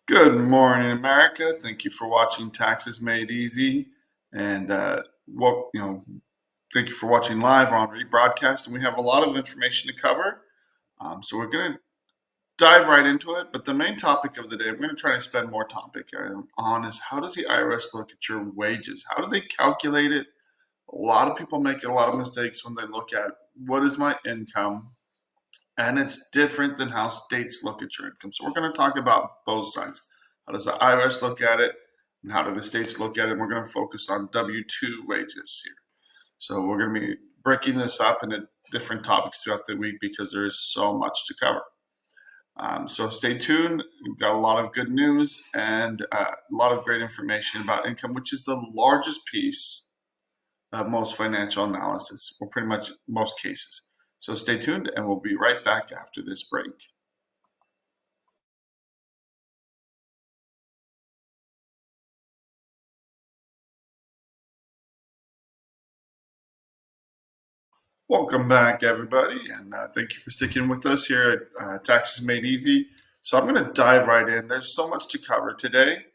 Good morning, America. Thank you for watching Taxes Made Easy, and thank you for watching live or on rebroadcast. And we have a lot of information to cover, so we're going to dive right into it. But the main topic of the day, we're going to try to spend more topic on is how does the IRS look at your wages? How do they calculate it? A lot of people make a lot of mistakes when they look at what is my income, and it's different than how states look at your income. So we're going to talk about both sides. How does the IRS look at it, and how do the states look at it? And we're going to focus on W-2 wages here. So we're going to be breaking this up into different topics throughout the week because there is so much to cover. So stay tuned. We've got a lot of good news and a lot of great information about income, which is the largest piece of most financial analysis, or pretty much most cases. So stay tuned, and we'll be right back after this break. Welcome back, everybody, and thank you for sticking with us here at Taxes Made Easy. So I'm going to dive right in. There's so much to cover today,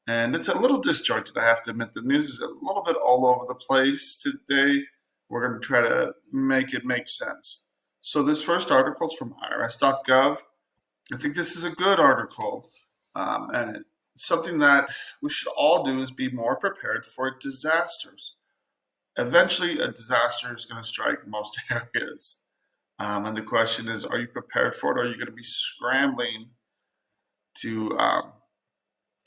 and it's a little disjointed, I have to admit. The news is a little bit all over the place today. We're going to try to make it make sense. So this first article is from IRS.gov. I think this is a good article, and it's something that we should all do is be more prepared for disasters. Eventually, a disaster is going to strike most areas. And the question is, are you prepared for it? Or are you going to be scrambling to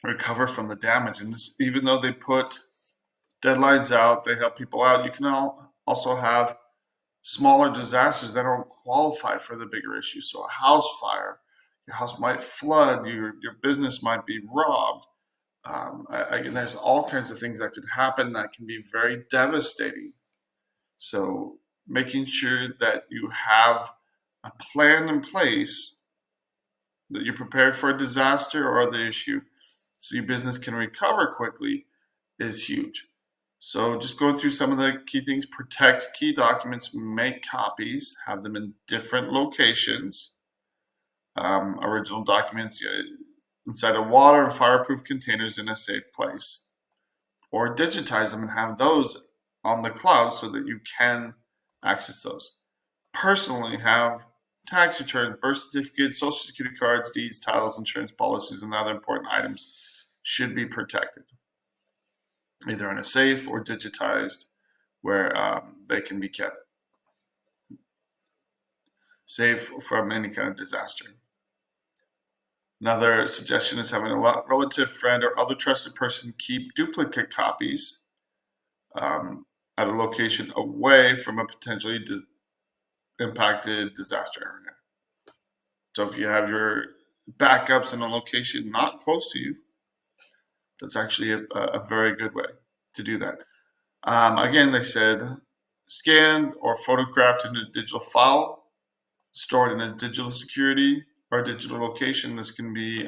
recover from the damage? And this, even though they put deadlines out, they help people out, you can also have smaller disasters that don't qualify for the bigger issue. So a house fire, your house might flood, your business might be robbed. There's all kinds of things that could happen that can be very devastating. So making sure that you have a plan in place, that you're prepared for a disaster or other issue, so your business can recover quickly, is huge. So just going through some of the key things: protect key documents, make copies, have them in different locations. Original documents inside of water and fireproof containers in a safe place, or digitize them and have those on the cloud so that you can access those. Personally, have tax returns, birth certificates, social security cards, deeds, titles, insurance policies, and other important items should be protected, either in a safe or digitized, where they can be kept safe from any kind of disaster. Another suggestion is having a relative, friend, or other trusted person keep duplicate copies at a location away from a potentially impacted disaster area. So if you have your backups in a location not close to you, that's actually a very good way to do that. Again, they said scanned or photographed in a digital file, stored in a digital security or digital location. This can be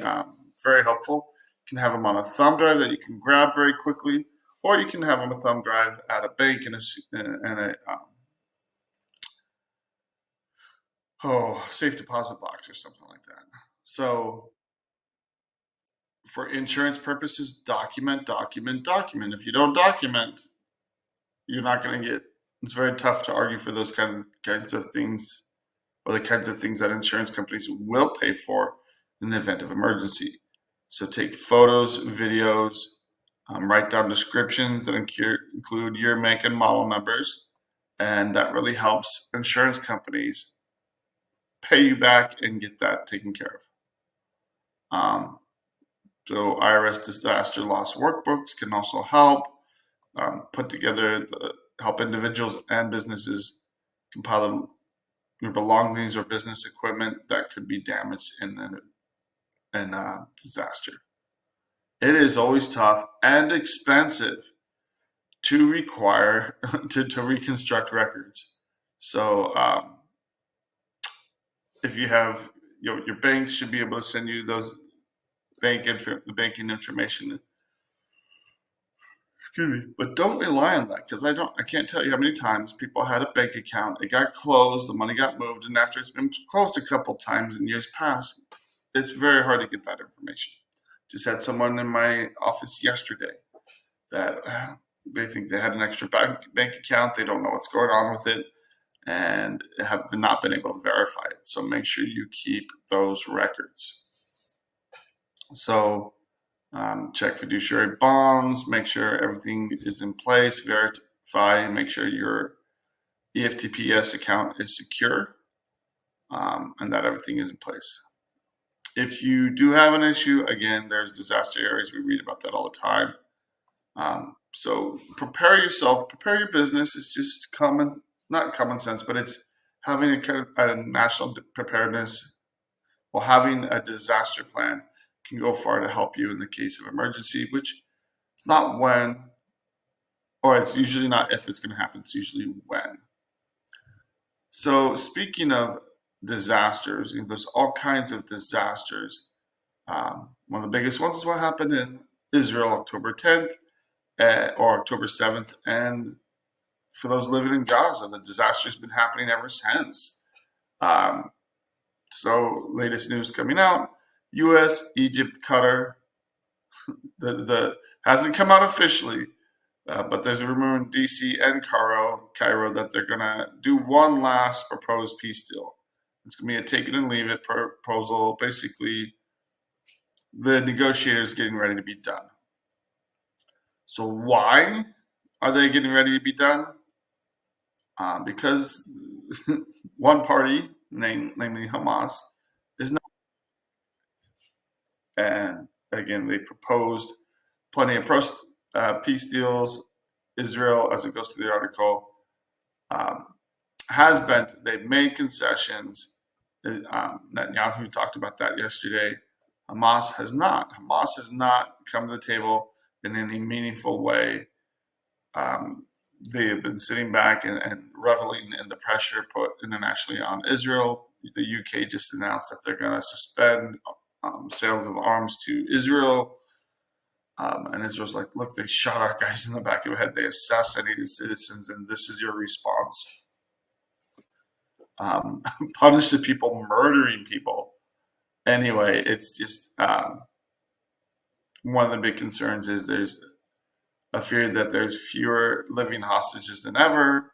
very helpful. You can have them on a thumb drive that you can grab very quickly, or you can have them a thumb drive at a bank in a safe deposit box or something like that. So for insurance purposes, document. If you don't document, you're not going to get. It's very tough to argue for those kinds of things, or the kinds of things that insurance companies will pay for in the event of emergency. So take photos, videos, write down descriptions that include year, make, and model numbers, and that really helps insurance companies pay you back and get that taken care of. So IRS disaster loss workbooks can also help put together, help individuals and businesses compile your belongings or business equipment that could be damaged in a disaster. It is always tough and expensive to require to reconstruct records. So if you have your banks should be able to send you those the banking information. Excuse me, but don't rely on that, because I can't tell you how many times people had a bank account, it got closed, the money got moved, and after it's been closed a couple times in years past, it's very hard to get that information. Just had someone in my office yesterday that they think they had an extra bank account. They don't know what's going on with it and have not been able to verify it. So make sure you keep those records. So check fiduciary bonds, make sure everything is in place, verify, and make sure your EFTPS account is secure and that everything is in place. If you do have an issue, again, there's disaster areas. We read about that all the time. So prepare yourself, prepare your business. It's just not common sense, but it's having a kind of a national preparedness or having a disaster plan can go far to help you in the case of emergency, which it's not when, or it's usually not if it's going to happen, it's usually when. So speaking of disasters, there's all kinds of disasters. One of the biggest ones is what happened in Israel October 10th or October 7th. And for those living in Gaza, the disaster has been happening ever since. So latest news coming out, U.S., Egypt, Qatar, the hasn't come out officially, but there's a rumor in D.C. and Cairo that they're going to do one last proposed peace deal. It's going to be a take it and leave it proposal. Basically, the negotiators getting ready to be done. So why are they getting ready to be done? Because one party, namely Hamas, is not. And again, they proposed plenty of peace deals. Israel, as it goes through the article, they've made concessions. Netanyahu talked about that yesterday. Hamas has not. Hamas has not come to the table in any meaningful way. They have been sitting back and reveling in the pressure put internationally on Israel. The UK just announced that they're going to suspend sales of arms to Israel. And Israel's like, look, they shot our guys in the back of the head. They assassinated citizens, and this is your response. Punish the people murdering people. Anyway, it's just one of the big concerns is there's a fear that there's fewer living hostages than ever.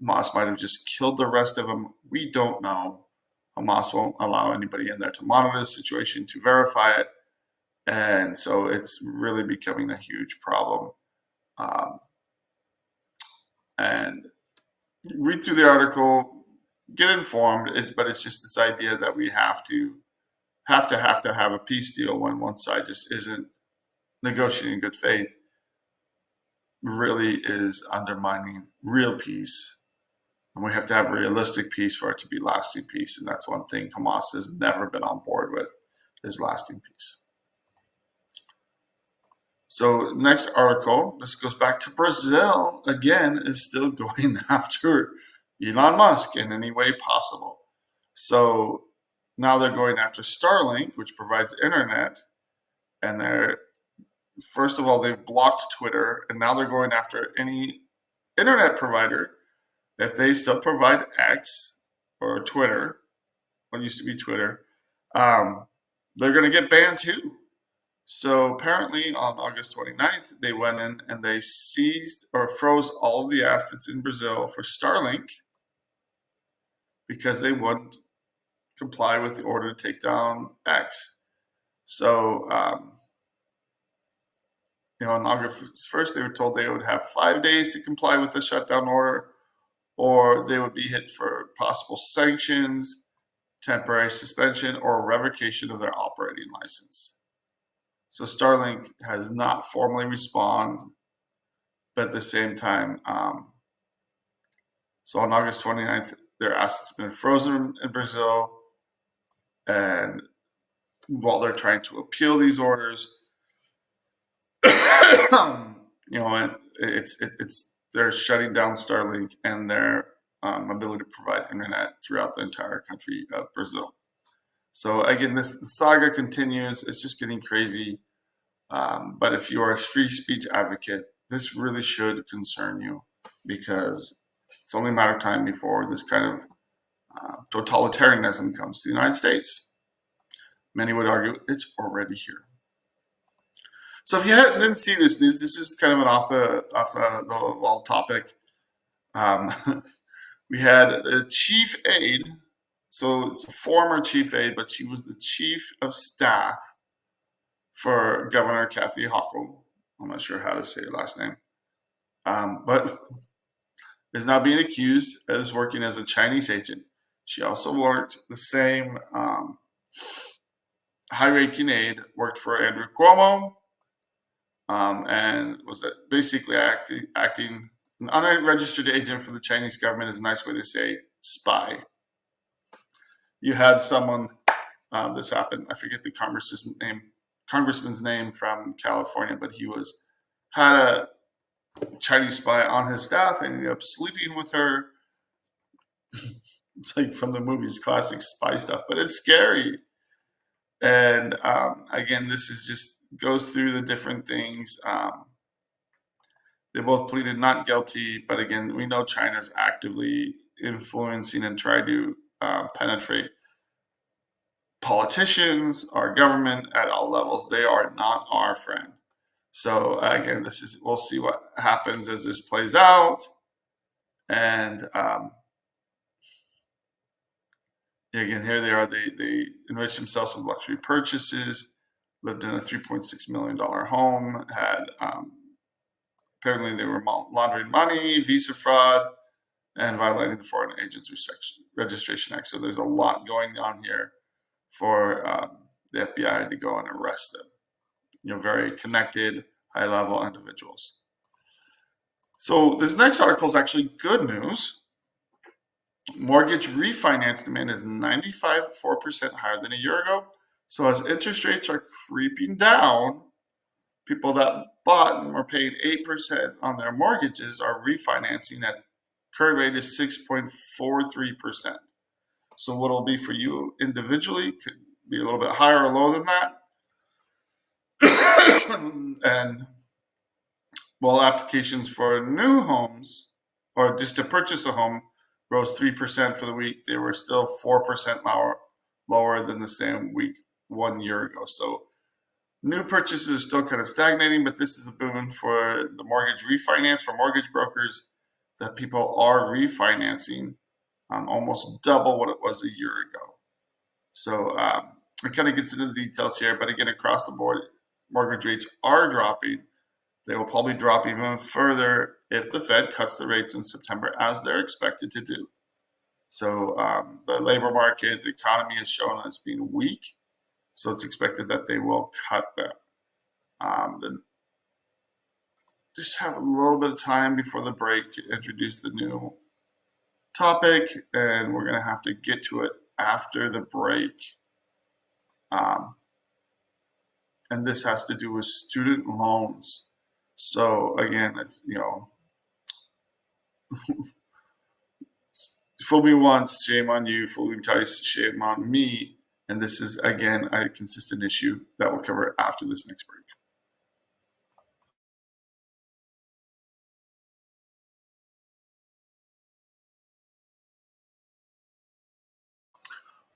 Hamas might have just killed the rest of them. We don't know. Hamas won't allow anybody in there to monitor the situation, to verify it. And so it's really becoming a huge problem. And read through the article, get informed, but it's just this idea that we have to have a peace deal when one side just isn't negotiating in good faith really is undermining real peace. And we have to have realistic peace for it to be lasting peace. And that's one thing Hamas has never been on board with, is lasting peace. So next article, this goes back to Brazil, again, is still going after Elon Musk in any way possible. So now they're going after Starlink, which provides internet, and first of all, they've blocked Twitter, and now they're going after any internet provider. If they still provide X or Twitter, what used to be Twitter, they're going to get banned too. So apparently on August 29th, they went in and they seized or froze all of the assets in Brazil for Starlink because they wouldn't comply with the order to take down X. So, on August 1st, they were told they would have 5 days to comply with the shutdown order, or they would be hit for possible sanctions, temporary suspension, or revocation of their operating license. So Starlink has not formally responded, but at the same time, so on August 29th, their assets have been frozen in Brazil, and while they're trying to appeal these orders, they're shutting down Starlink and their ability to provide internet throughout the entire country of Brazil. So again, the saga continues. It's just getting crazy. But if you are a free speech advocate, this really should concern you, because it's only a matter of time before this kind of totalitarianism comes to the United States. Many would argue it's already here. So if you didn't see this news, this is kind of an off the wall topic. Um, we had a chief aide, so it's a former chief aide, but she was the chief of staff for Governor Kathy Hochul. I'm not sure how to say her last name, but is now being accused as working as a Chinese agent. She also worked the same high-ranking aide, worked for Andrew Cuomo, and was basically acting an unregistered agent for the Chinese government is a nice way to say spy. You had someone, this happened, I forget the congressman's name from California, but he had a Chinese spy on his staff and ended up sleeping with her. It's like from the movies, classic spy stuff, but it's scary. And again, this is just goes through the different things. They both pleaded not guilty, but again, we know China's actively influencing and trying to penetrate politicians, our government at all levels. They are not our friend. So again, we'll see what happens as this plays out. And again, here they are. They enriched themselves with luxury purchases, lived in a $3.6 million home, had apparently they were laundering money, visa fraud, and violating the Foreign Agents Registration Act. So there's a lot going on here for the FBI to go and arrest them. Very connected, high-level individuals. So this next article is actually good news. Mortgage refinance demand is 94% higher than a year ago. So as interest rates are creeping down, people that bought and were paying 8% on their mortgages are refinancing at current rate is 6.43%. So what it'll be for you individually could be a little bit higher or lower than that. And while applications for new homes or just to purchase a home rose 3% for the week, they were still 4% lower than the same week 1 year ago. So new purchases are still kind of stagnating, but this is a boon for the mortgage refinance for mortgage brokers that people are refinancing almost double what it was a year ago. So it kind of gets into the details here, but again, across the board, mortgage rates are dropping. They will probably drop even further if the Fed cuts the rates in September, as they're expected to do. So the labor market, the economy is shown as being weak. So it's expected that they will cut them. Just have a little bit of time before the break to introduce the new topic, and we're going to have to get to it after the break. And this has to do with student loans. So again, it's, fool me once, shame on you. Fool me twice, shame on me. And this is, again, a consistent issue that we'll cover after this next break.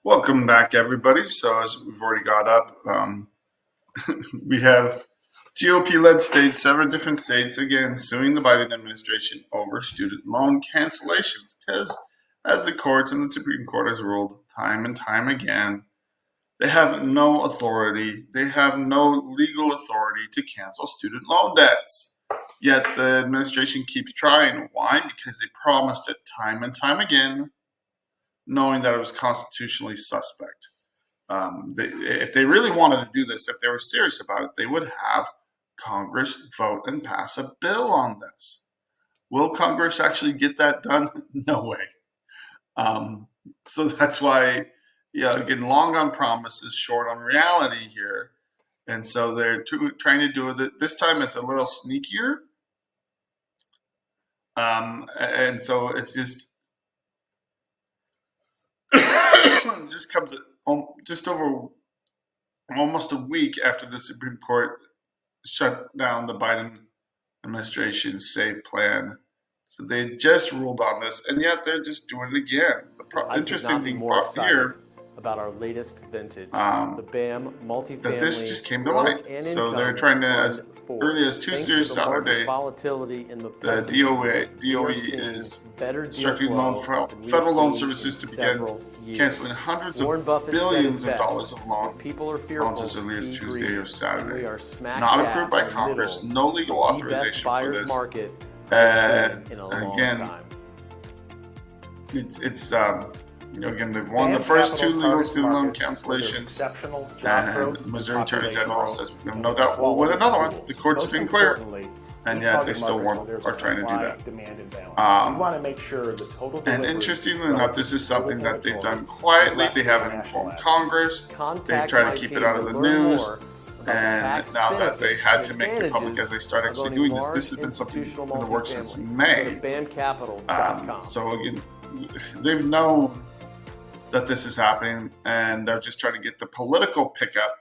Welcome back, everybody. So as we've already got up, we have GOP-led states, 7 different states, again, suing the Biden administration over student loan cancellations because, as the courts and the Supreme Court has ruled time and time again, they have no authority, they have no legal authority to cancel student loan debts. Yet the administration keeps trying. Why? Because they promised it time and time again, knowing that it was constitutionally suspect. If they really wanted to do this, if they were serious about it, they would have Congress vote and pass a bill on this. Will Congress actually get that done? No way. So that's why, again, long on promises, short on reality here. And so they're trying to do it. This time it's a little sneakier. And so it's just just comes just over almost a week after the Supreme Court shut down the Biden administration's SAVE plan. So they just ruled on this, and yet they're just doing it again. The interesting thing here about our latest vintage, the um, BAM that this multifamily just came to growth light. and So they're income trying to, fund as four. early as Thanks Tuesday or to the market Saturday, volatility and the the pessimism, we are DOE seeing is better deal instructing flow than we've federal loan seen services in to begin several years. canceling hundreds Warren of Buffett billions said of it dollars best, of when people are loans fearful, as early as be Tuesday greedy. or And we Saturday. are smack Not dab approved by in the Congress, middle no legal of the best authorization for buyer's this. market we've seen in a long Again, time. it's again, they've won the first two legal student loan cancellations, and Missouri Attorney General says we have no doubt we'll win another one. The court's been clear, and yet they still are trying to do that. We want to make sure the total And interestingly enough, this is something that they've done quietly. They haven't informed Congress. They've tried to keep it out of the news. And now that they had to make it public as they start actually doing this, this has been something in the works since May. So again, they've known that this is happening, and they're just trying to get the political pickup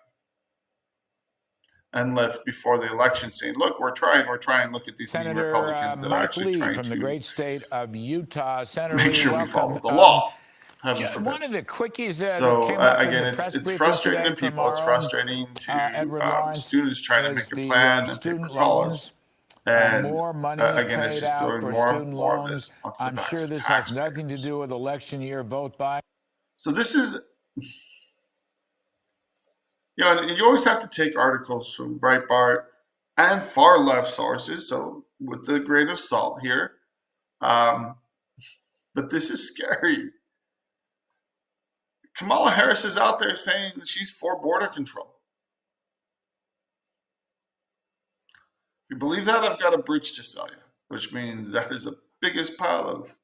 and lift before the election, saying, "Look, we're trying. Look at these Senator Republicans that are actually trying from the to great state of Utah. Senator make Lee, sure we welcome. follow the law." Heaven forbid. One of the quickies that So came up in again, the press it's briefing frustrating today to people. It's from our own, frustrating Edward to Lawrence students trying to make a the, plan and pay for student college. loans. And more money again, it's paid just out throwing for more student of loans. this onto the I'm backs sure of this has nothing to taxpayers. do with election year vote by. So this is, and you always have to take articles from Breitbart and far left sources, so with a grain of salt here. But this is scary. Kamala Harris is out there saying she's for border control. If you believe that, I've got a bridge to sell you, which means that is the biggest pile of,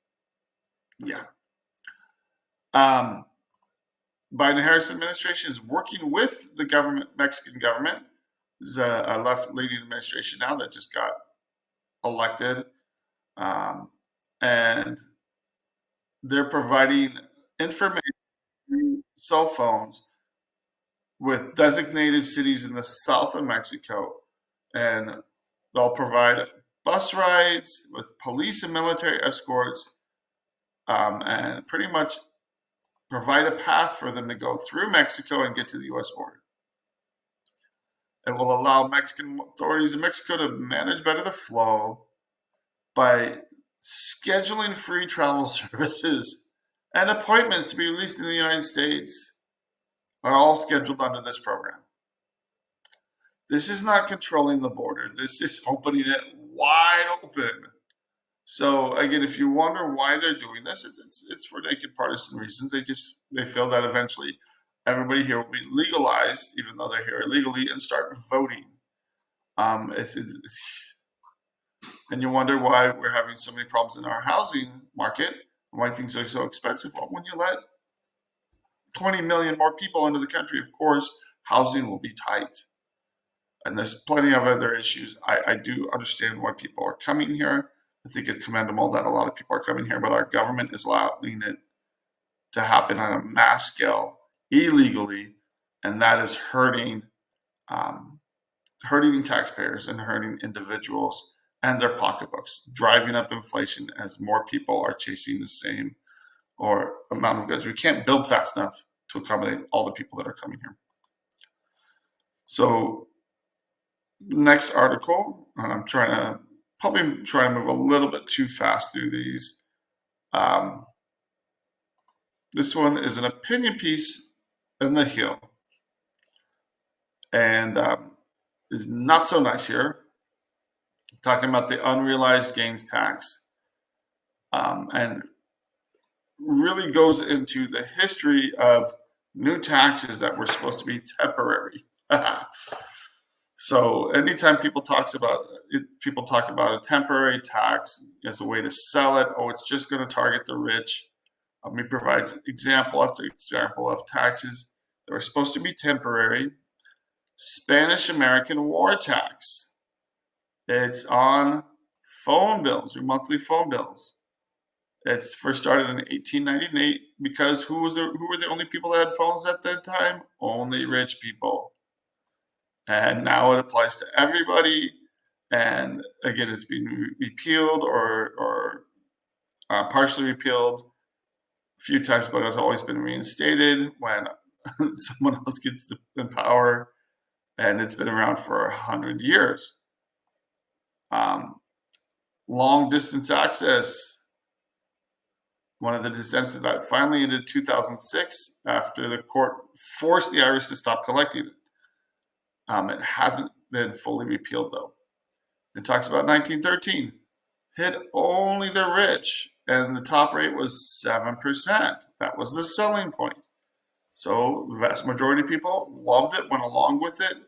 Biden-Harris administration is working with the Mexican government. There's a left-leaning administration now that just got elected, and they're providing information through cell phones with designated cities in the south of Mexico, and they'll provide bus rides with police and military escorts, and pretty much provide a path for them to go through Mexico and get to the U.S. border. It will allow Mexican authorities in Mexico to manage better the flow by scheduling free travel services and appointments to be released in the United States are all scheduled under this program. This is not controlling the border. This is opening it wide open. So again, if you wonder why they're doing this, it's for naked partisan reasons. They feel that eventually everybody here will be legalized, even though they're here illegally, and start voting. And you wonder why we're having so many problems in our housing market, and why things are so expensive. Well, when you let 20 million more people into the country, of course, housing will be tight. And there's plenty of other issues. I do understand why people are coming here. I think it's commendable that a lot of people are coming here, but our government is allowing it to happen on a mass scale illegally, and that is hurting taxpayers and hurting individuals and their pocketbooks, driving up inflation as more people are chasing the same or amount of goods. We can't build fast enough to accommodate all the people that are coming here. So next article, and I'm probably trying to move a little bit too fast through these. This one is an opinion piece in The Hill, and is not so nice here, talking about the unrealized gains tax, and really goes into the history of new taxes that were supposed to be temporary. So anytime people talk about a temporary tax as a way to sell it, it's just going to target the rich. He provides example after example of taxes that were supposed to be temporary. Spanish-American War tax. It's on phone bills, your monthly phone bills. It's first started in 1898 because who were the only people that had phones at that time? Only rich people. And now it applies to everybody. And again, it's being repealed or partially repealed few times, but it's always been reinstated when someone else gets in power, and it's been around for 100 years. Long distance access. One of the dissents that finally ended 2006 after the court forced the IRS to stop collecting it. It hasn't been fully repealed, though. It talks about 1913. Hit only the rich, and the top rate was 7%. That was the selling point. So the vast majority of people loved it, went along with it,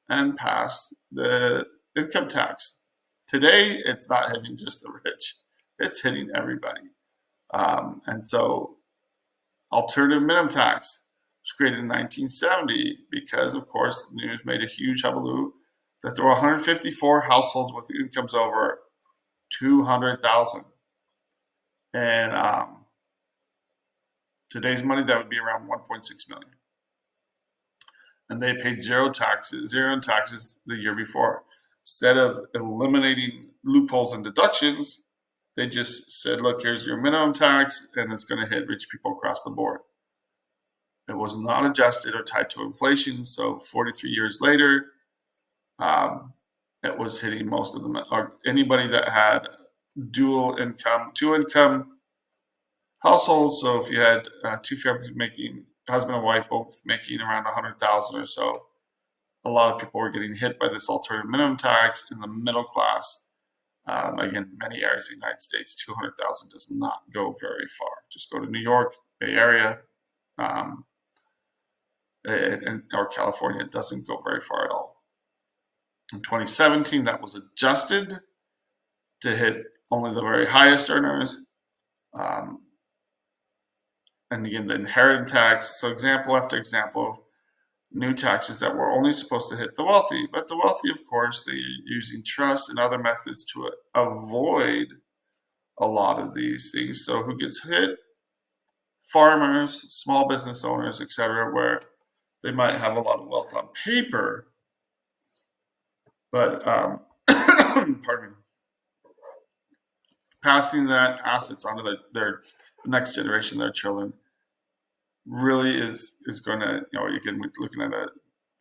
and passed the income tax. Today, it's not hitting just the rich. It's hitting everybody. And so alternative minimum tax was created in 1970 because, of course, the news made a huge hullabaloo that there were 154 households with incomes over 200,000. And today's money, that would be around 1.6 million. And they paid zero in taxes the year before. Instead of eliminating loopholes and deductions, they just said, look, here's your minimum tax, and it's going to hit rich people across the board. It was not adjusted or tied to inflation, so 43 years later, it was hitting most of them, or anybody that had dual income, two income households. So if you had two families making, husband and wife both making around 100,000 or so, a lot of people were getting hit by this alternative minimum tax in the middle class. Again, many areas of the United States, 200,000 does not go very far. Just go to New York, Bay Area, or California. It doesn't go very far at all. In 2017, that was adjusted to hit only the very highest earners. And again, the inheritance tax. So example after example of new taxes that were only supposed to hit the wealthy. But the wealthy, of course, they're using trusts and other methods to avoid a lot of these things. So who gets hit? Farmers, small business owners, etc., where they might have a lot of wealth on paper, but pardon me, passing that assets onto their next generation, their children, really is going to, again, we're looking at a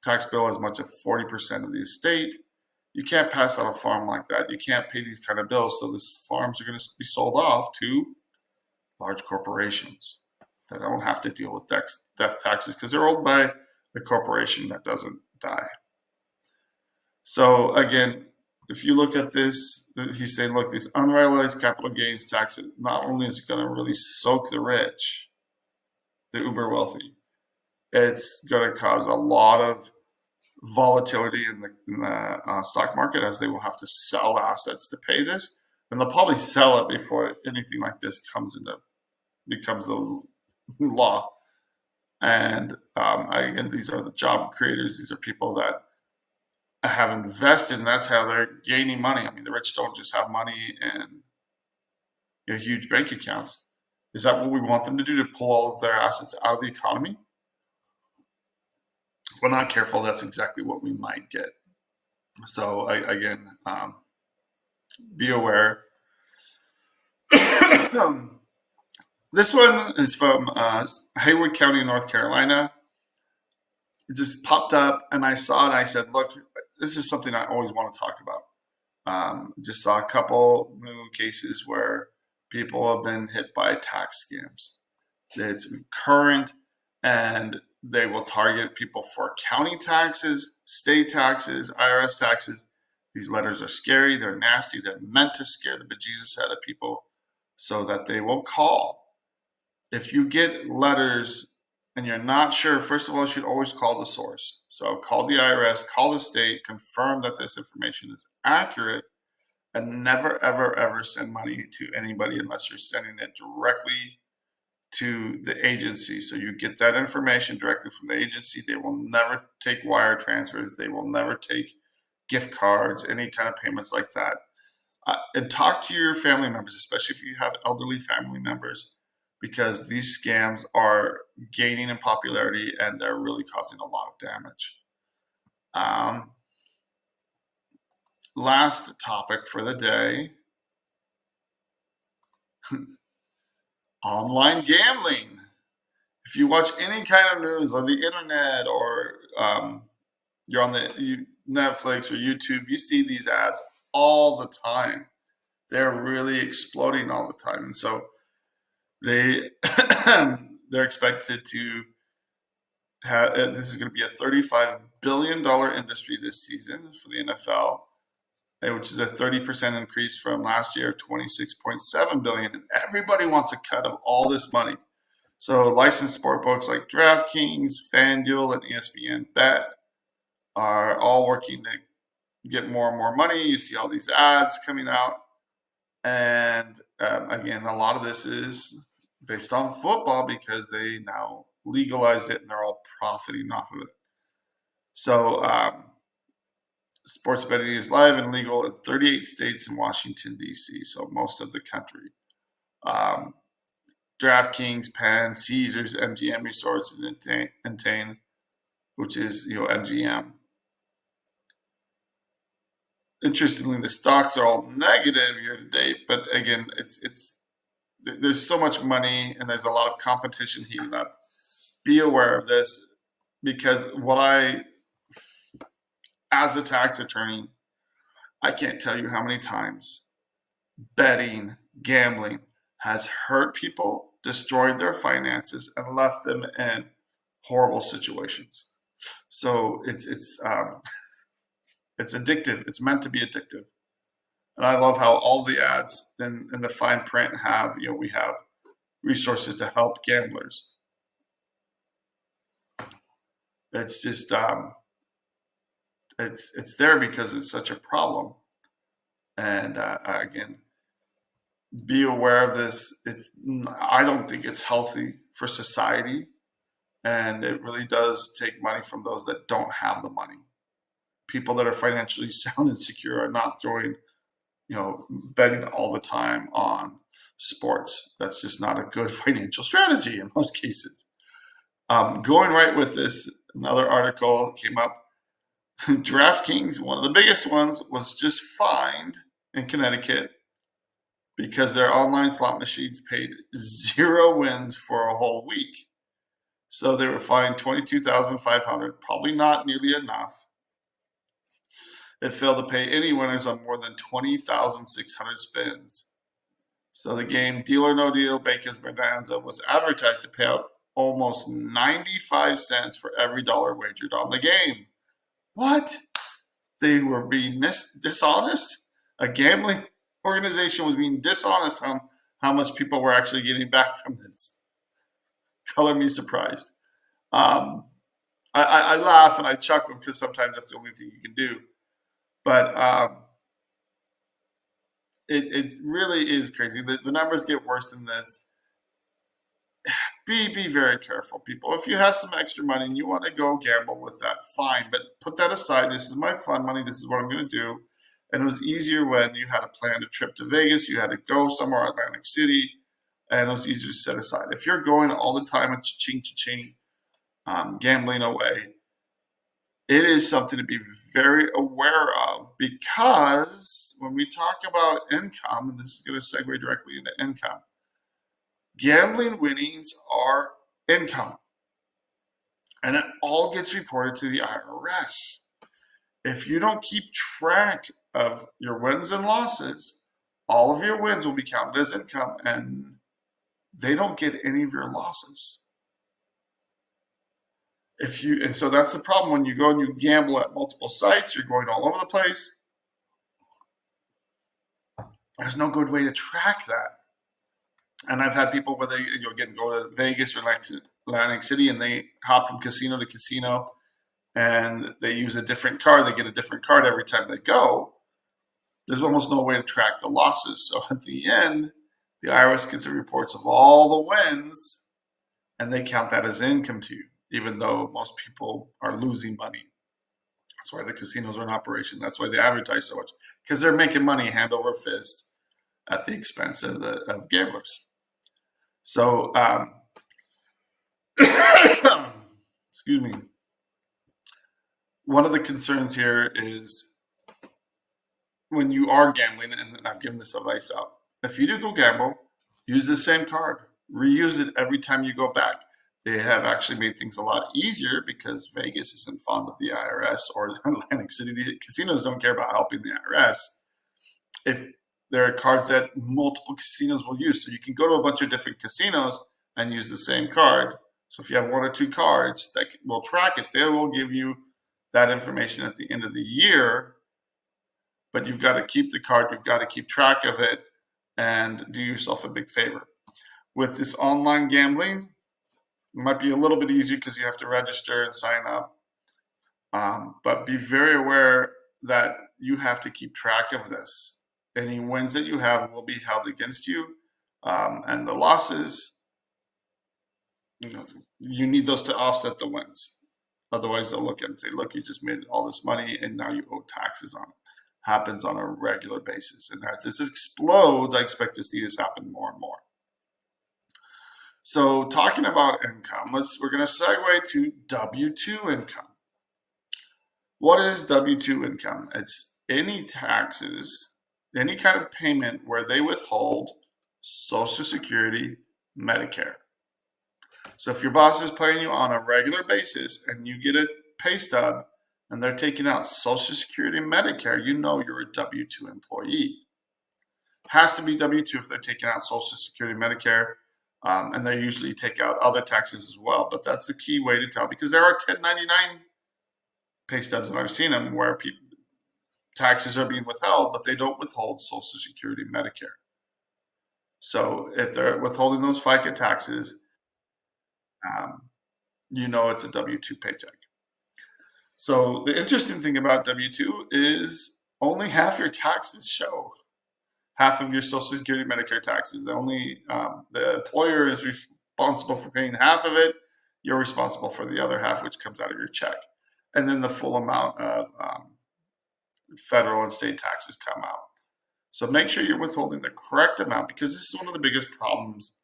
tax bill as much as 40% of the estate. You can't pass out a farm like that. You can't pay these kind of bills. So these farms are going to be sold off to large corporations that don't have to deal with death taxes because they're owned by the corporation that doesn't die. So again, if you look at this, he's saying, look, these unrealized capital gains tax, not only is it going to really soak the rich, the uber wealthy, it's going to cause a lot of volatility in the stock market, as they will have to sell assets to pay this, and they'll probably sell it before anything like this becomes the law. And again, these are the job creators. These are people that have invested, and that's how they're gaining money. I mean, the rich don't just have money in huge bank accounts. Is that what we want them to do, to pull all of their assets out of the economy? If we're not careful, that's exactly what we might get. So again, be aware. This one is from Haywood County, North Carolina. It just popped up, and I saw it, and I said, look, this is something I always want to talk about. Just saw a couple new cases where people have been hit by tax scams. It's current, and they will target people for county taxes, state taxes, IRS taxes. These letters are scary. They're nasty. They're meant to scare the bejesus out of people so that they will call. If you get letters and you're not sure, first of all, you should always call the source. So call the IRS, call the state, confirm that this information is accurate, and never, ever, ever send money to anybody unless you're sending it directly to the agency. So you get that information directly from the agency. They will never take wire transfers. They will never take gift cards, any kind of payments like that. And talk to your family members, especially if you have elderly family members, because these scams are gaining in popularity and they're really causing a lot of damage. Last topic for the day. online gambling. If you watch any kind of news on the internet or you're on the Netflix or YouTube, you see these ads all the time. They're really exploding all the time. And so they're expected to have, this is going to be a $35 billion industry this season for the NFL, which is a 30% increase from last year, $26.7 billion. And everybody wants a cut of all this money. So licensed sport books like DraftKings, FanDuel, and ESPN Bet are all working to get more and more money. You see all these ads coming out. And again, a lot of this is based on football because they now legalized it and they're all profiting off of it. So sports betting is live and legal in 38 states and Washington, D.C., so most of the country. DraftKings, Penn, Caesars, MGM Resorts, and Entain, which is MGM. Interestingly, the stocks are all negative year to date, but again, there's so much money and there's a lot of competition heating up. Be aware of this because as a tax attorney, I can't tell you how many times betting, gambling has hurt people, destroyed their finances, and left them in horrible situations. So it's addictive. It's meant to be addictive. And I love how all the ads in the fine print have, we have resources to help gamblers. It's just, it's there because it's such a problem. And again, be aware of this. I don't think it's healthy for society. And it really does take money from those that don't have the money. People that are financially sound and secure are not throwing, betting all the time on sports. That's just not a good financial strategy in most cases. Going right with this, another article came up. DraftKings, one of the biggest ones, was just fined in Connecticut because their online slot machines paid 0 wins for a whole week. So they were fined $22,500, probably not nearly enough. It failed to pay any winners on more than 20,600 spins. So the game Deal or No Deal, Banker's Bonanza, was advertised to pay out almost 95 cents for every dollar wagered on the game. What? They were being dishonest? A gambling organization was being dishonest on how much people were actually getting back from this. Color me surprised. I laugh and I chuckle because sometimes that's the only thing you can do. But it really is crazy. The numbers get worse than this. Be very careful, people. If you have some extra money and you want to go gamble with that, fine. But put that aside. This is my fun money. This is what I'm going to do. And it was easier when you had to plan a trip to Vegas. You had to go somewhere, Atlantic City. And it was easier to set aside. If you're going all the time and cha-ching, gambling away, it is something to be very aware of because when we talk about income, and this is going to segue directly into income, gambling winnings are income. And it all gets reported to the IRS. If you don't keep track of your wins and losses, all of your wins will be counted as income and they don't get any of your losses. And so that's the problem when you go and you gamble at multiple sites, you're going all over the place. There's no good way to track that. And I've had people where they go to Vegas or Atlantic City and they hop from casino to casino and they use a different card. They get a different card every time they go. There's almost no way to track the losses. So at the end, the IRS gets the reports of all the wins and they count that as income to you, even though most people are losing money. That's why the casinos are in operation. That's why they advertise so much, because they're making money hand over fist at the expense of gamblers. So, excuse me. One of the concerns here is when you are gambling, and I've given this advice out, if you do go gamble, use the same card. reuse it every time you go back. They have actually made things a lot easier because Vegas isn't fond of the IRS, or Atlantic City. The casinos don't care about helping the IRS. If there are cards that multiple casinos will use, so you can go to a bunch of different casinos and use the same card. So if you have one or two cards that will track it, they will give you that information at the end of the year. But you've got to keep the card, you've got to keep track of it, and do yourself a big favor. With this online gambling, it might be a little bit easier because you have to register and sign up. But be very aware that you have to keep track of this. Any wins that you have will be held against you, and the losses, you need those to offset the wins. Otherwise, they'll look at it and say, look, you just made all this money and now you owe taxes on it. Happens on a regular basis. And as this explodes, I expect to see this happen more and more. So talking about income, we're going to segue to W-2 income. What is W-2 income? It's any taxes, any kind of payment where they withhold Social Security, Medicare. So if your boss is paying you on a regular basis and you get a pay stub and they're taking out Social Security and Medicare, you know you're a W-2 employee. Has to be W-2 if they're taking out Social Security, Medicare, and they usually take out other taxes as well. But that's the key way to tell, because there are 1099 pay stubs, and I've seen them where taxes are being withheld, but they don't withhold Social Security, Medicare. So if they're withholding those FICA taxes, you know it's a W-2 paycheck. So the interesting thing about W-2 is only half your taxes show. Half of your Social Security, Medicare taxes. The employer is responsible for paying half of it. You're responsible for the other half, which comes out of your check. And then the full amount of federal and state taxes come out. So make sure you're withholding the correct amount, because this is one of the biggest problems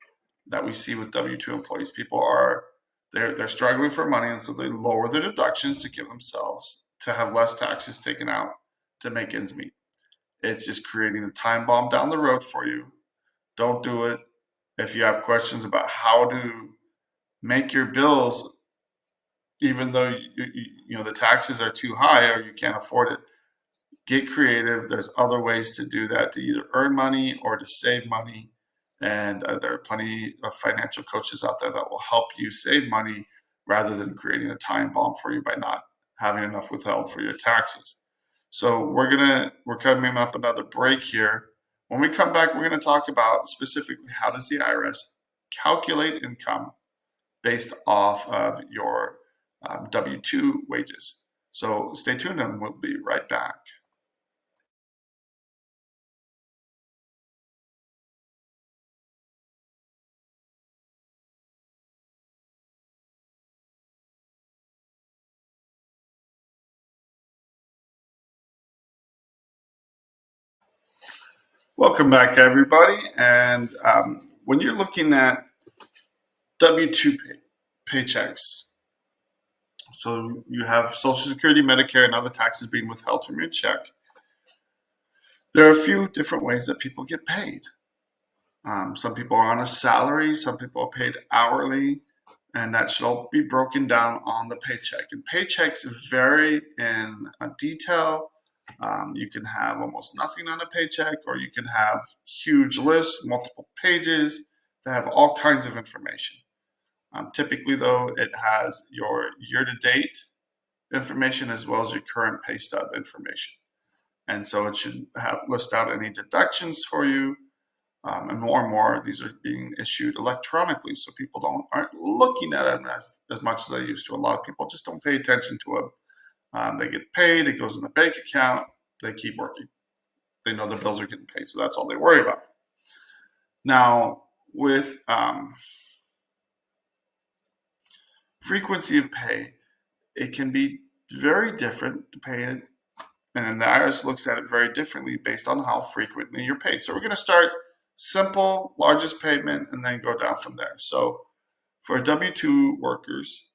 that we see with W-2 employees. People are they're struggling for money, and so they lower their deductions to give themselves to have less taxes taken out to make ends meet. It's just creating a time bomb down the road for you. Don't do it. If you have questions about how to make your bills, even though the taxes are too high or you can't afford it, get creative. There's other ways to do that, to either earn money or to save money. And there are plenty of financial coaches out there that will help you save money rather than creating a time bomb for you by not having enough withheld for your taxes. So we're coming up another break here. When we come back, we're going to talk about specifically how does the IRS calculate income based off of your W-2 wages. So stay tuned and we'll be right back. Welcome back, everybody. And when you're looking at W-2 paychecks, so you have Social Security, Medicare, and other taxes being withheld from your check, there are a few different ways that people get paid. Some people are on a salary, some people are paid hourly, and that should all be broken down on the paycheck. And paychecks vary in detail. You can have almost nothing on a paycheck, or you can have huge lists, multiple pages that have all kinds of information. Typically, though, it has your year-to-date information as well as your current pay stub information. And so it should list out any deductions for you. And more, these are being issued electronically, so people aren't looking at them as much as they used to. A lot of people just don't pay attention to them. They get paid, it goes in the bank account, they keep working. They know their bills are getting paid, so that's all they worry about. Now, with frequency of pay, it can be very different depending, and the IRS looks at it very differently based on how frequently you're paid. So we're going to start simple, largest payment, and then go down from there. So for W-2 workers,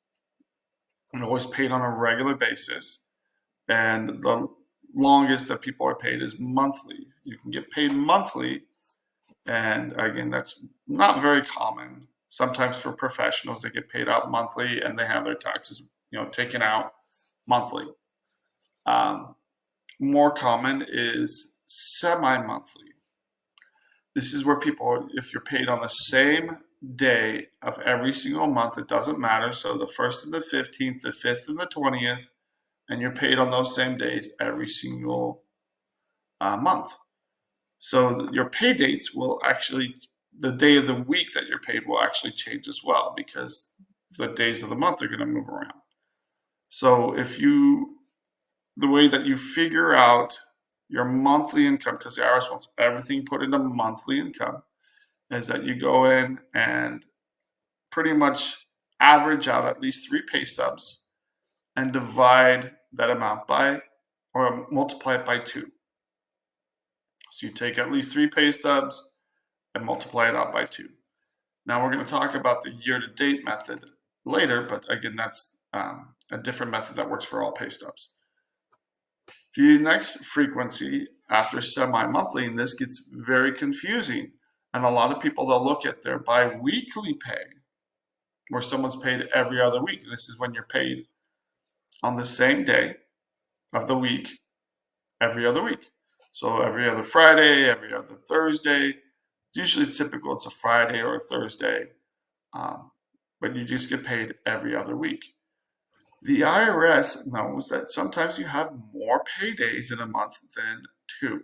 they're always paid on a regular basis, and the longest that people are paid is monthly. You can get paid monthly And again, that's not very common. Sometimes for professionals, they get paid out monthly and they have their taxes, taken out monthly. More common is semi-monthly. This is where people, if you're paid on the same day of every single month, it doesn't matter. So the 1st and the 15th, the 5th and the 20th, and you're paid on those same days every single month. So your pay dates will actually, the day of the week that you're paid will actually change as well, because the days of the month are going to move around. So the way that you figure out your monthly income, because the IRS wants everything put into monthly income, is that you go in and pretty much average out at least 3 pay stubs and divide that amount by, or multiply it by 2. So you take at least 3 pay stubs and multiply it out by 2. Now we're going to talk about the year-to-date method later, but again, that's a different method that works for all pay stubs. The next frequency after semi-monthly, and this gets very confusing, and a lot of people, they'll look at their bi-weekly pay, where someone's paid every other week. This is when you're paid on the same day of the week, every other week. So every other Friday, every other Thursday. Usually it's typical, it's a Friday or a Thursday, but you just get paid every other week. The IRS knows that sometimes you have more paydays in a month than 2.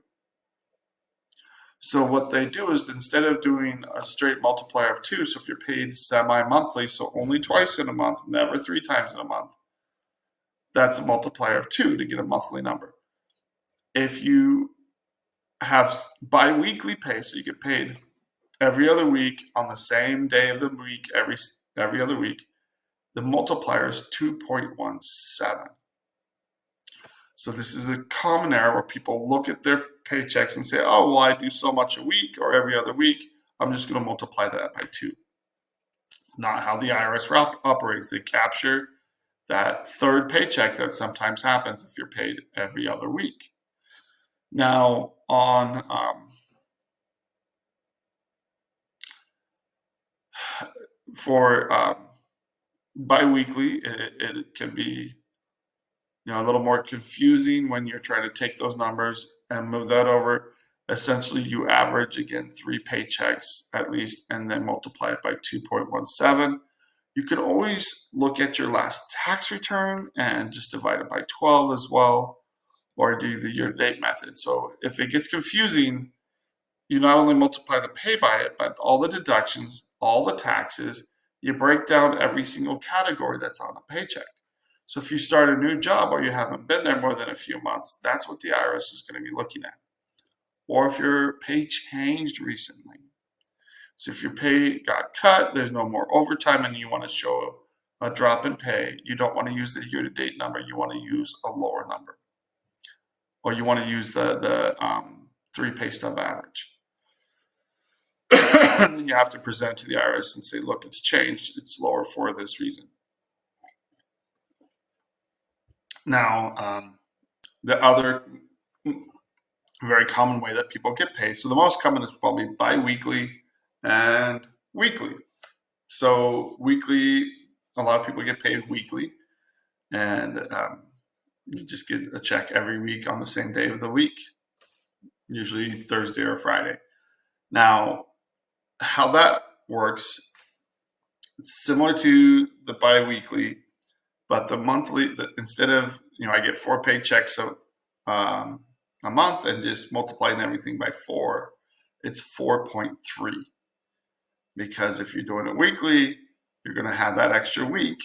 So what they do is, instead of doing a straight multiplier of 2, so if you're paid semi-monthly, so only twice in a month, never 3 times in a month, that's a multiplier of 2 to get a monthly number. If you have bi-weekly pay, so you get paid every other week on the same day of the week, every other week, the multiplier is 2.17. So this is a common error where people look at their paychecks and say, oh, well, I do so much a week or every other week, I'm just going to multiply that by 2. It's not how the IRS operates. They capture that third paycheck that sometimes happens if you're paid every other week. Now, on for biweekly, it can be a little more confusing when you're trying to take those numbers and move that over. Essentially, you average, again, 3 paychecks at least, and then multiply it by 2.17. You could always look at your last tax return and just divide it by 12 as well, or do the year-to-date method. So if it gets confusing, you not only multiply the pay by it, but all the deductions, all the taxes, you break down every single category that's on a paycheck. So if you start a new job or you haven't been there more than a few months, that's what the IRS is going to be looking at. Or if your pay changed recently. So if your pay got cut, there's no more overtime, and you want to show a drop in pay, you don't want to use the year-to-date number, you want to use a lower number. Or you want to use the 3 pay stub average. And then you have to present to the IRS and say, look, it's changed, it's lower for this reason. Now, the other very common way that people get paid, so the most common is probably bi-weekly and weekly. So weekly, a lot of people get paid weekly, and you just get a check every week on the same day of the week, usually Thursday or Friday. Now, how that works, it's similar to the bi-weekly, but the monthly, instead of, I get 4 paychecks a month and just multiplying everything by 4, it's 4.3. Because if you're doing it weekly, you're going to have that extra week.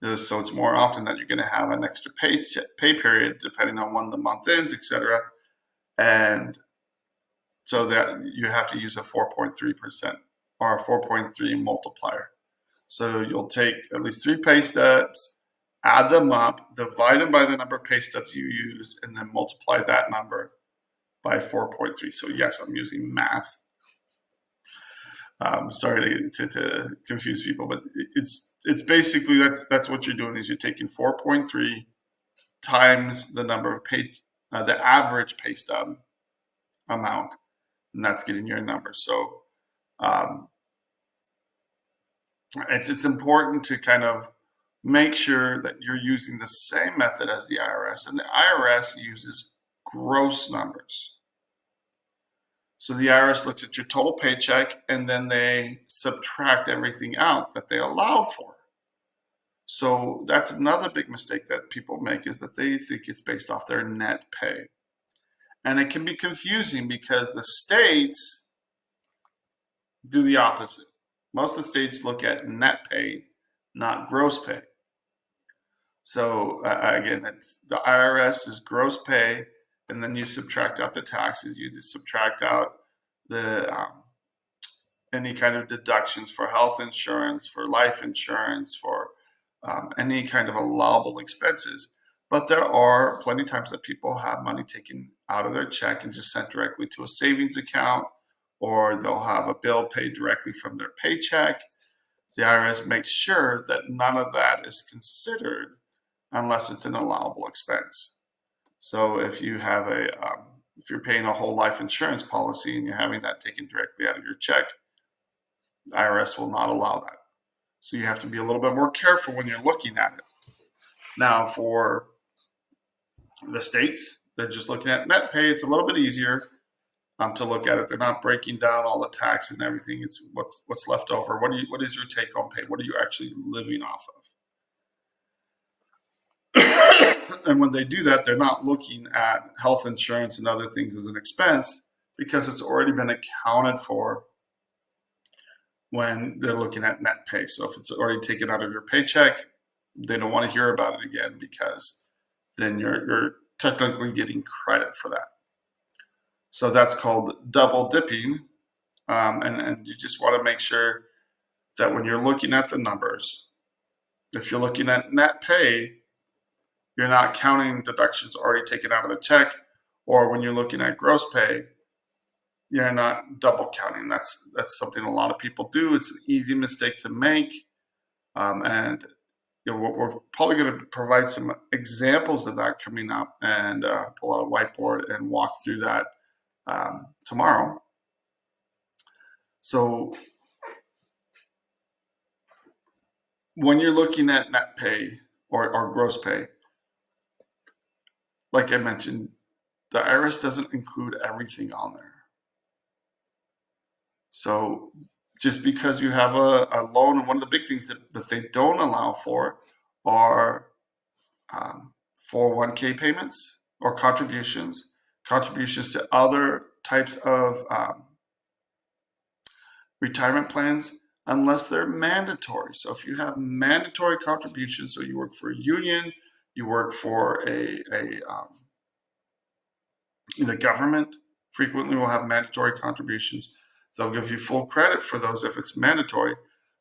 So it's more often that you're going to have an extra pay period, depending on when the month ends, etc. And so that you have to use a 4.3% or a 4.3 multiplier. So you'll take at least 3 pay stubs, add them up, divide them by the number of pay stubs you used, and then multiply that number by 4.3. So yes, I'm using math. Sorry to confuse people, but it's basically that's what you're doing, is you're taking 4.3 times the number of the average pay stub amount, and that's getting your numbers. So it's important to kind of make sure that you're using the same method as the IRS, and the IRS uses gross numbers. So the IRS looks at your total paycheck and then they subtract everything out that they allow for. So that's another big mistake that people make, is that they think it's based off their net pay. And it can be confusing because the states do the opposite. Most of the states look at net pay, not gross pay. So again, the IRS is gross pay, and then you subtract out the taxes. You just subtract out the any kind of deductions for health insurance, for life insurance, for any kind of allowable expenses. But there are plenty of times that people have money taken out of their check and just sent directly to a savings account, or they'll have a bill paid directly from their paycheck. The IRS makes sure that none of that is considered unless it's an allowable expense. So if you have if you're paying a whole life insurance policy and you're having that taken directly out of your check, the IRS will not allow that. So you have to be a little bit more careful when you're looking at it. Now, for the states, they're just looking at net pay. It's a little bit easier to look at it. They're not breaking down all the taxes and everything. It's what's left over. What is your take-home pay? What are you actually living off of? And when they do that, they're not looking at health insurance and other things as an expense, because it's already been accounted for when they're looking at net pay. So if it's already taken out of your paycheck, they don't want to hear about it again, because then you're technically getting credit for that. So that's called double dipping. And you just want to make sure that when you're looking at the numbers, if you're looking at net pay, you're not counting deductions already taken out of the check, or when you're looking at gross pay, you're not double counting. That's something a lot of people do. It's an easy mistake to make, and we're probably going to provide some examples of that coming up, and pull out a whiteboard and walk through that tomorrow. So when you're looking at net pay or gross pay, like I mentioned, the IRS doesn't include everything on there. So just because you have a loan, and one of the big things that they don't allow for are 401k payments or contributions to other types of retirement plans, unless they're mandatory. So if you have mandatory contributions, so you work for a union, you work for the government, frequently will have mandatory contributions. They'll give you full credit for those if it's mandatory,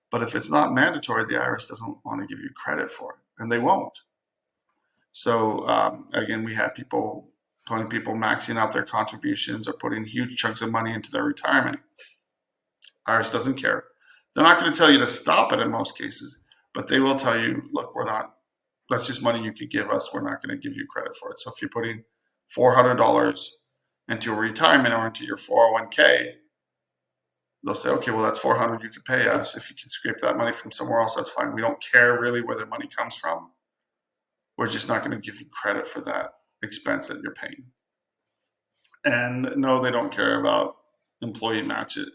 but if it's not mandatory, the IRS doesn't want to give you credit for it, and they won't. So again, we have plenty of people maxing out their contributions or putting huge chunks of money into their retirement. IRS doesn't care. They're not going to tell you to stop it in most cases, but they will tell you, look, that's just money you could give us. We're not going to give you credit for it. So if you're putting $400 into a retirement or into your 401k, they'll say, okay, well, that's $400 you could pay us. If you can scrape that money from somewhere else, that's fine. We don't care really where the money comes from. We're just not going to give you credit for that expense that you're paying. And no, they don't care about employer matches.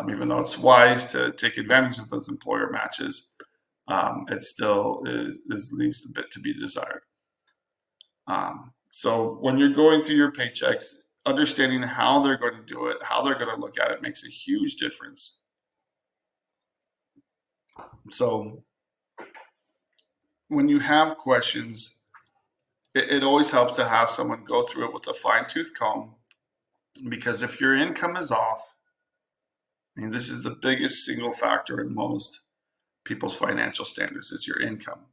Even though it's wise to take advantage of those employer matches, it still leaves a bit to be desired. So when you're going through your paychecks, understanding how they're going to do it, how they're going to look at it, makes a huge difference. So when you have questions, it always helps to have someone go through it with a fine-tooth comb, because if your income is off, and this is the biggest single factor in most people's financial standards, is your income.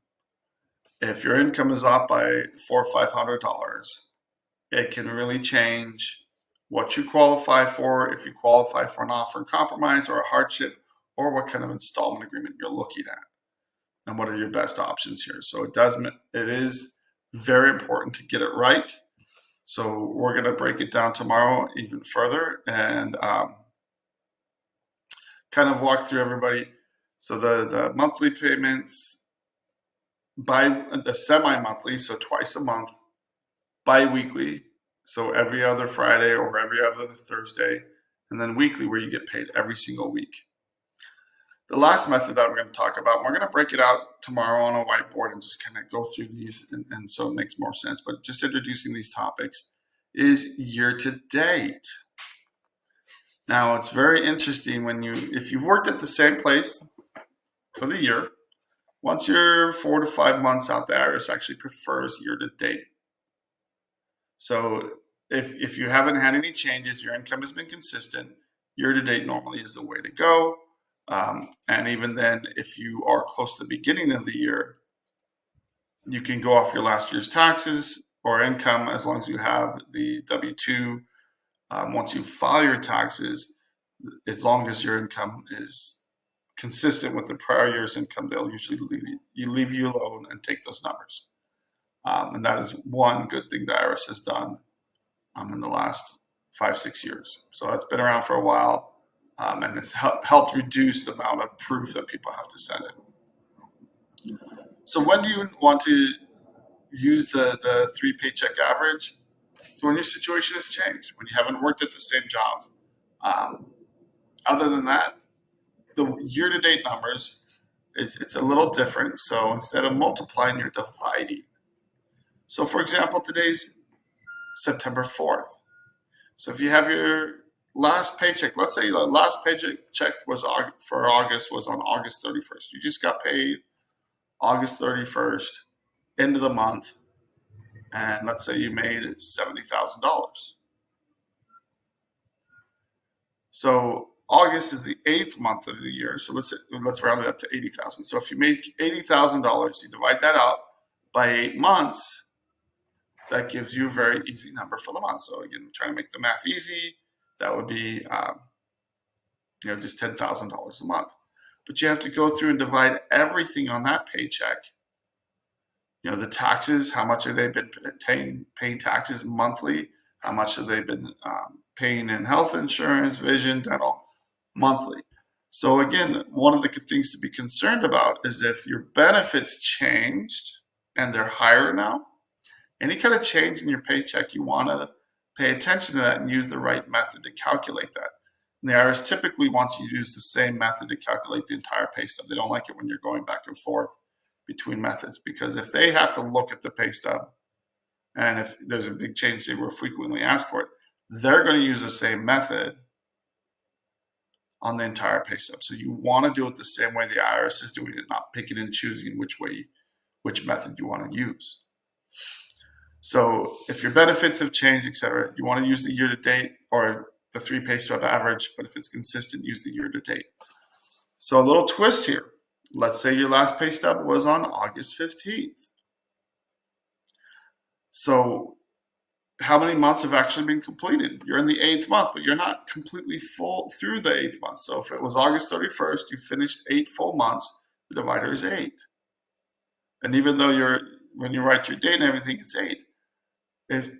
If your income is off by $400 or $500, it can really change what you qualify for, if you qualify for an offer in compromise or a hardship, or what kind of installment agreement you're looking at, and what are your best options here. So it is very important to get it right. So we're going to break it down tomorrow even further and kind of walk through everybody. So the monthly payments, the semi-monthly, so twice a month, bi-weekly, so every other Friday or every other Thursday, and then weekly where you get paid every single week. The last method that I'm going to talk about, we're going to break it out tomorrow on a whiteboard and just kind of go through these and so it makes more sense, but just introducing these topics, is year to date. Now it's very interesting if you've worked at the same place for the year, once you're 4 to 5 months out, the IRS actually prefers year to date. So if you haven't had any changes, your income has been consistent, year to date normally is the way to go. And even then, if you are close to the beginning of the year, you can go off your last year's taxes or income as long as you have the W-2. Once you file your taxes, as long as your income is consistent with the prior year's income, they'll usually leave you alone and take those numbers. And that is one good thing the IRS has done in the last 5-6 years. So that's been around for a while, and it's helped reduce the amount of proof that people have to send in. So when do you want to use the 3 paycheck average? So when your situation has changed, when you haven't worked at the same job. Other than that, the year-to-date numbers, it's a little different. So instead of multiplying, you're dividing. So for example, today's September 4th. So if you have your last paycheck, let's say the last paycheck was for August was on August 31st. You just got paid August 31st, end of the month, and let's say you made $70,000. So August is the 8th month of the year. So let's round it up to 80,000. So if you make $80,000, you divide that out by 8 months. That gives you a very easy number for the month. So again, trying to make the math easy, that would be just $10,000 a month. But you have to go through and divide everything on that paycheck. The taxes, how much have they been paying taxes monthly? How much have they been paying in health insurance, vision, dental, monthly? So again, one of the things to be concerned about is if your benefits changed and they're higher now, any kind of change in your paycheck, you want to pay attention to that and use the right method to calculate that. And the IRS typically wants you to use the same method to calculate the entire pay stub. They don't like it when you're going back and forth between methods, because if they have to look at the pay stub and if there's a big change, they will frequently ask for it, they're going to use the same method on the entire pay stub. So you want to do it the same way the IRS is doing it, not picking and choosing which method you want to use. So if your benefits have changed, etc., you want to use the year-to-date or the 3 pay stub average, but if it's consistent, use the year-to-date. So a little twist here. Let's say your last pay stub was on August 15th. So how many months have actually been completed? You're in the 8th month, but you're not completely full through the 8th month. So if it was August 31st, you finished 8 full months, the divider is 8. And even though when you write your date and everything, it's 8. If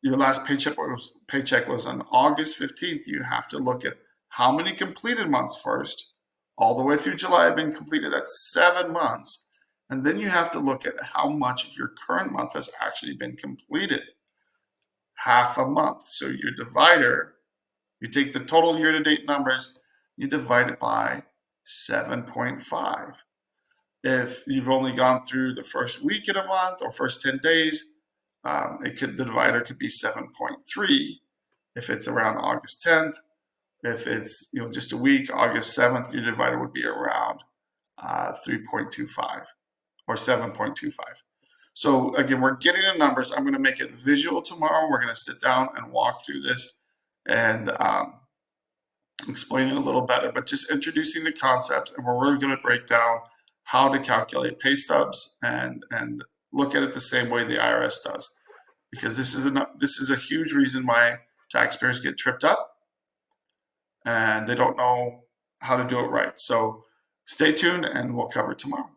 your last paycheck was on August 15th, you have to look at how many completed months first, all the way through July have been completed. That's 7 months. And then you have to look at how much of your current month has actually been completed. Half a month. So your divider, you take the total year-to-date numbers, you divide it by 7.5. If you've only gone through the first week in a month or first 10 days, the divider could be 7.3. If it's around August 10th, if it's just a week, August 7th, your divider would be around 3.25 or 7.25. So again, we're getting the numbers. I'm going to make it visual tomorrow. We're going to sit down and walk through this and explain it a little better, but just introducing the concepts, and we're really going to break down how to calculate pay stubs and look at it the same way the IRS does, because this is a huge reason why taxpayers get tripped up and they don't know how to do it right. So stay tuned and we'll cover it tomorrow.